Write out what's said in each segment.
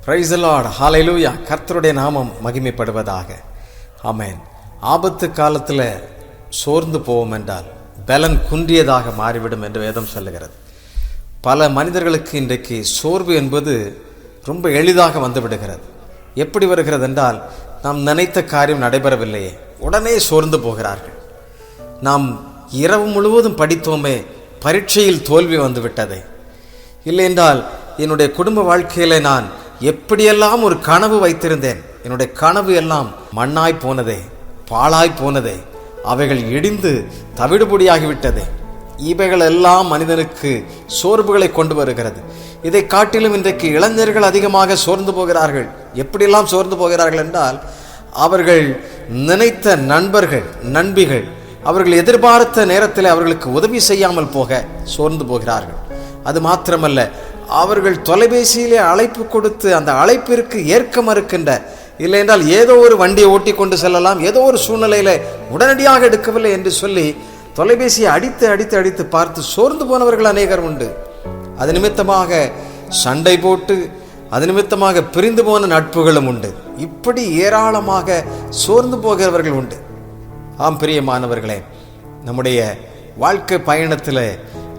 Praise the Lord, ஹல்லேலூயா. கர்த்தருடைய நாமம் மகிமைப்படுவதாக. ஆமென். ஆபத்து காலத்தில் சோர்ந்து போவோம் என்றால் பலன் குன்றியதாக மாறிவிடும் என்று வேதம் சொல்லுகிறது. பல மனிதர்களுக்கு இன்றைக்கு சோர்வு என்பது ரொம்ப எளிதாக வந்து விடுகிறது. எப்படி வருகிறது என்றால், நாம் நினைத்த காரியம் நடைபெறவில்லையே, உடனே சோர்ந்து போகிறார்கள். நாம் இரவு முழுவதும் படித்தோமே, பரீட்சையில் தோல்வி வந்து விட்டதே, இல்லை என்றால் என்னுடைய குடும்ப வாழ்க்கையில நான் எப்படியெல்லாம் ஒரு கனவு வைத்திருந்தேன், என்னுடைய கனவு எல்லாம் மண்ணாய் போனதே, பாழாய் போனதே, அவைகள் இடிந்து தவிடுபொடியாகிவிட்டதே. இவைகள் எல்லாம் மனிதனுக்கு சோர்வுகளை கொண்டு வருகிறது. இதை காட்டிலும் இன்றைக்கு இளைஞர்கள் அதிகமாக சோர்ந்து போகிறார்கள். எப்படியெல்லாம் சோர்ந்து போகிறார்கள் என்றால், அவர்கள் நினைத்த நண்பர்கள் நண்பிகள் அவர்கள் எதிர்பார்த்த நேரத்தில் அவர்களுக்கு உதவி செய்யாமல் போக சோர்ந்து போகிறார்கள். அது மாத்திரமல்ல, அவர்கள் தொலைபேசியிலே அழைப்பு கொடுத்து அந்த அழைப்பிற்கு ஏற்க மறுக்கின்ற, இல்லை என்றால் ஏதோ ஒரு வண்டியை ஓட்டி கொண்டு செல்லலாம், ஏதோ ஒரு சூழ்நிலையில உடனடியாக எடுக்கவில்லை என்று சொல்லி தொலைபேசியை அடித்து அடித்து அடித்து பார்த்து சோர்ந்து போனவர்கள் அநேகர் உண்டு. அது நிமித்தமாக சண்டை போட்டு, அது நிமித்தமாக பிரிந்து போன நட்புகளும் உண்டு. இப்படி ஏராளமாக சோர்ந்து போகிறவர்கள் உண்டு. ஆம் பிரியமானவர்களே, நம்முடைய வாழ்க்கை பயணத்தில்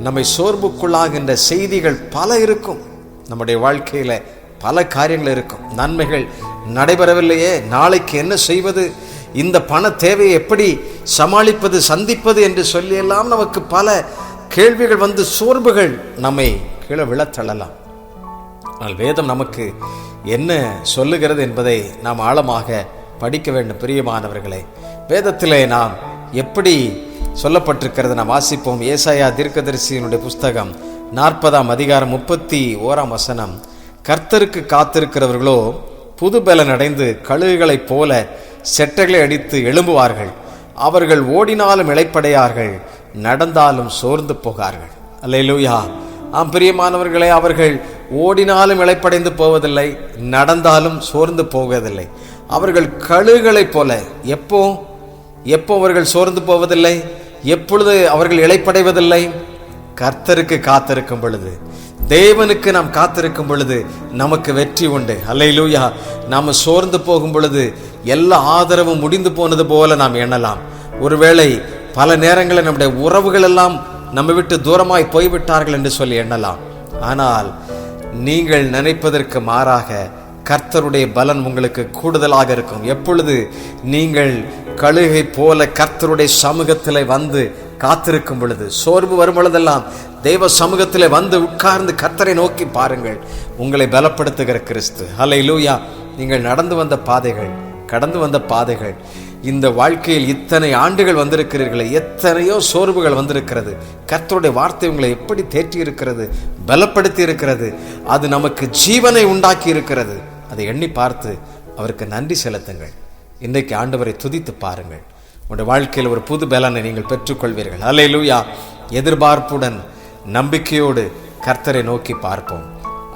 நம்மை சோர்வுக்குள்ளாகின்ற செய்திகள் பல இருக்கும். நம்முடைய வாழ்க்கையில பல காரியங்கள் இருக்கும். நன்மைகள் நடைபெறவில்லையே, நாளைக்கு என்ன செய்வது, இந்த பண தேவையை எப்படி சமாளிப்பது, சந்திப்பது என்று சொல்லியெல்லாம் நமக்கு பல கேள்விகள் வந்து சோர்வுகள் நம்மை கீழே விழத்தள்ளலாம். ஆனால் வேதம் நமக்கு என்ன சொல்லுகிறது என்பதை நாம் ஆழமாக படிக்க வேண்டும். பிரியமானவர்களே, வேதத்திலே நாம் எப்படி சொல்லப்பட்டிருக்கிறது நாம் வாசிப்போம். ஏசாயா தீர்க்கதரிசியினுடைய புஸ்தகம் 40ஆம் அதிகாரம் 31ஆம் வசனம். கர்த்தருக்கு காத்திருக்கிறவர்களோ புது பலன் அடைந்து கழுகுகளைப் போல செட்டைகளை அடித்து எழும்புவார்கள். அவர்கள் ஓடினாலும் இளைப்படையார்கள், நடந்தாலும் சோர்ந்து போகார்கள். அல்லேலூயா. ஆம் பிரியமானவர்களே, அவர்கள் ஓடினாலும் இளைப்படைந்து போவதில்லை, நடந்தாலும் சோர்ந்து போவதில்லை. அவர்கள் கழுகுகளைப் போல. எப்போ அவர்கள் சோர்ந்து போவதில்லை, எப்பொழுது அவர்கள் இளைப்படைவதில்லை? கர்த்தருக்கு காத்திருக்கும் பொழுது, தேவனுக்கு நாம் காத்திருக்கும் பொழுது நமக்கு வெற்றி உண்டு. அல்லேலூயா. நாம் சோர்ந்து போகும் பொழுது எல்லா ஆதரவும் முடிந்து போனது போல நாம் எண்ணலாம். ஒருவேளை பல நேரங்களில் நம்முடைய உறவுகள் எல்லாம் நம்ம விட்டு தூரமாய் போய்விட்டார்கள் என்று சொல்லி எண்ணலாம். ஆனால் நீங்கள் நினைப்பதற்கு மாறாக கர்த்தருடைய பலன் உங்களுக்கு கூடுதலாக இருக்கும். எப்பொழுது நீங்கள் கழுகை போல கர்த்தருடைய சமூகத்தில் வந்து காத்திருக்கும் பொழுது, சோர்வு வரும் பொழுதெல்லாம் தெய்வ சமூகத்தில் வந்து உட்கார்ந்து கர்த்தரை நோக்கி பாருங்கள். உங்களை பலப்படுத்துகிற கிறிஸ்து. ஹல்லேலூயா. நீங்கள் நடந்து வந்த பாதைகள், கடந்து வந்த பாதைகள், இந்த வாழ்க்கையில் இத்தனை ஆண்டுகள் வந்திருக்கிறீர்களே, எத்தனையோ சோர்வுகள் வந்திருக்கிறது. கர்த்தருடைய வார்த்தை உங்களை எப்படி தேற்றி இருக்கிறது, பலப்படுத்தி இருக்கிறது, அது நமக்கு ஜீவனை உண்டாக்கி இருக்கிறது. அதை எண்ணி பார்த்து அவருக்கு நன்றி செலுத்துங்கள். இன்றைக்கு ஆண்டவரை துதித்து பாருங்கள். உங்களுடைய வாழ்க்கையில் ஒரு புது பலனை நீங்கள் பெற்றுக்கொள்வீர்கள். அல்லேலூயா. எதிர்பார்ப்புடன் நம்பிக்கையோடு கர்த்தரை நோக்கி பார்ப்போம்.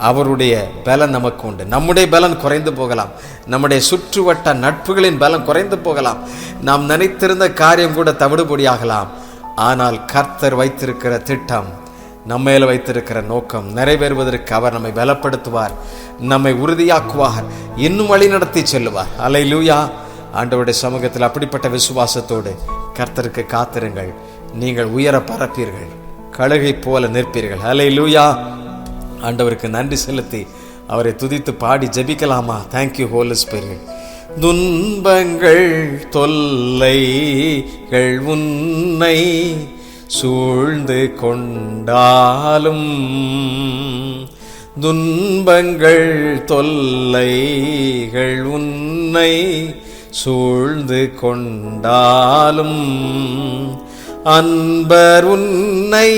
அவருடைய பலன் நமக்கு உண்டு. நம்முடைய பலன் குறைந்து போகலாம், நம்முடைய சுற்றுவட்ட நட்புகளின் பலன் குறைந்து போகலாம், நாம் நினைத்திருந்த காரியம் கூட தவிடுபொடியாகலாம். ஆனால் கர்த்தர் வைத்திருக்கிற திட்டம், நம்மையில வைத்திருக்கிற நோக்கம் நிறைவேறுவதற்கு அவர் நம்மை பலப்படுத்துவார், நம்மை உறுதியாக்குவார், இன்னும் வழி நடத்தி செல்லுவார். அல்லேலூயா. ஆண்டவருடைய சமூகத்தில் அப்படிப்பட்ட விசுவாசத்தோடு கர்த்தருக்கு காத்திருங்கள். நீங்கள் உயர பறப்பீர்கள், கழுகை போல நிற்பீர்கள். அல்லேலூயா. ஆண்டவருக்கு நன்றி செலுத்தி அவரை துதித்து பாடி ஜெபிக்கலாமா? Thank you holy spirit. துன்பங்கள் தொல்லைகள் உன்னை சூழ்ந்து கொண்டாலும், துன்பங்கள் தொல்லைகள் உன்னை சூழ்ந்து கொண்டாலும், அன்பர் உன்னை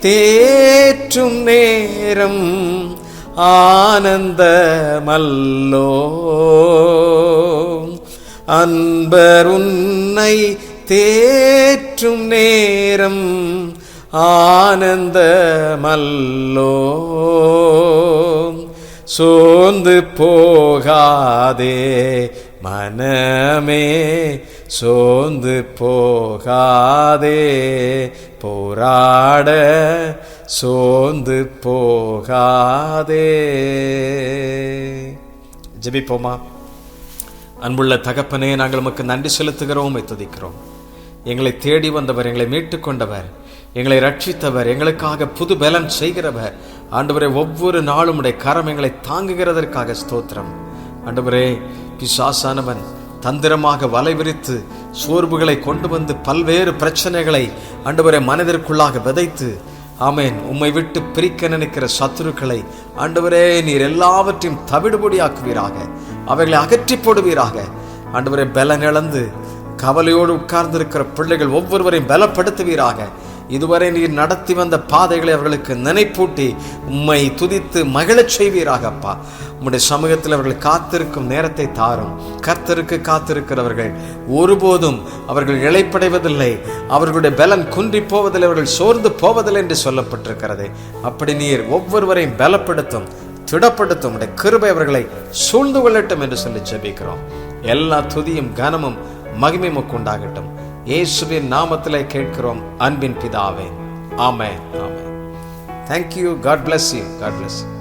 தேற்றும் நேரம் ஆனந்தமல்லோ, அன்பர் உன்னை தேற்றும் நேரம் ஆனந்தமல்லோ, சோர்ந்து போகாதே மனமே, சோர்ந்து போகாதே, போராட சோர்ந்து போகாதே. ஜெபிப்போமா? அன்புள்ள தகப்பனே, நாங்கள் உமக்கு நன்றி செலுத்துகிறோம், துதிக்கிறோம். எங்களை தேடி வந்தவர், எங்களை மீட்டுக் கொண்டவர், எங்களை ரட்சித்தவர், எங்களுக்காக புது பலன் செய்கிறவர். ஆண்டவரே, ஒவ்வொரு நாளும் உடைய கரம் எங்களை தாங்குகிறதற்காக ஸ்தோத்திரம். ஆண்டவரே, பிசாசானவன் தந்திரமாக வலை விரித்து சோர்வுகளை கொண்டு வந்து பல்வேறு பிரச்சனைகளை ஆண்டவரே மனதிற்குள்ளாக விதைத்து, ஆமேன், உம்மை விட்டு பிரிக்க நினைக்கிற சத்துருக்களை ஆண்டவரே நீர் எல்லாவற்றையும் தவிடுபொடியாக்குவீராக, அவைகளை அகற்றி போடுவீராக. ஆண்டவரே, பலன் இழந்து கவலையோடு உட்கார்ந்திருக்கிற பிள்ளைகள் ஒவ்வொருவரையும் பலப்படுத்துவீராக. இதுவரை நீர் நடத்தி வந்த பாதைகளை அவர்களுக்கு நினைப்பூட்டி உம்மை துதித்து மகிழச் செய்வீராக. அப்பா, உம்முடைய சமூகத்தில் அவர்கள் காத்திருக்கும் நேரத்தை தாரும். கர்த்தருக்கு காத்திருக்கிறவர்கள் ஒருபோதும் அவர்கள் இளைப்படைவதில்லை, அவர்களுடைய பலன் குன்றி போவதில்லை, அவர்கள் சோர்ந்து போவதில்லை என்று சொல்லப்பட்டிருக்கிறது. அப்படி நீர் ஒவ்வொருவரையும் பலப்படுத்தும், திடப்படுத்தும். உடைய கிருபை அவர்களை சூழ்ந்து கொள்ளட்டும் என்று சொல்லி ஜெபிக்கிறோம். எல்லா துதியும் கனமும் மகிமை உண்டாகட்டும். இயேசுவின் நாமத்திலே கேட்கிறோம் அன்பின் பிதாவே. ஆமென், ஆமென். Thank you. God bless you. God bless you.